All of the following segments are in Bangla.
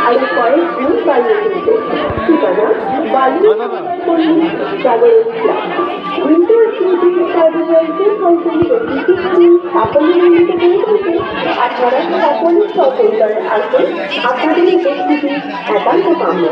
আরো কয়েক গুণ বাড়িয়ে তুলবে। ঠিকানা বালির সাগর উইন্টার শুটিং কার্যকরী সংসদী সাফল্যমণ্ডিত করে তুলতে আপনারা সকলের সহযোগিতায় আসবেন। আপনাদের উপস্থিতি একান্ত কাম্য।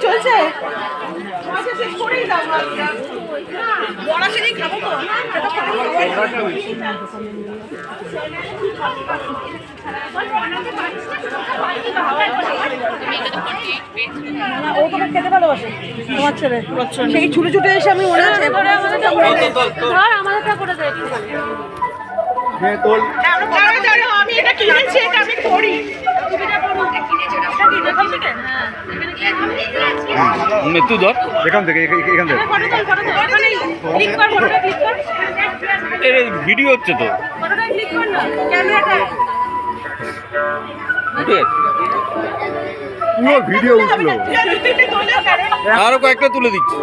চলছে ও তোকে খেতে ভালোবাসে তোমার ছেলে সেই ছুটে ছুটে এসে আমি মনে আছে আমাদেরটা করে দেয় আমি এটা কিনেছি এটা আমি করি মৃত্যু ধর এখান থেকে ভিডিও হচ্ছে তো ভিডিও উঠলো আরো কয়েকটা তুলে দিচ্ছি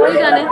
ওই জানে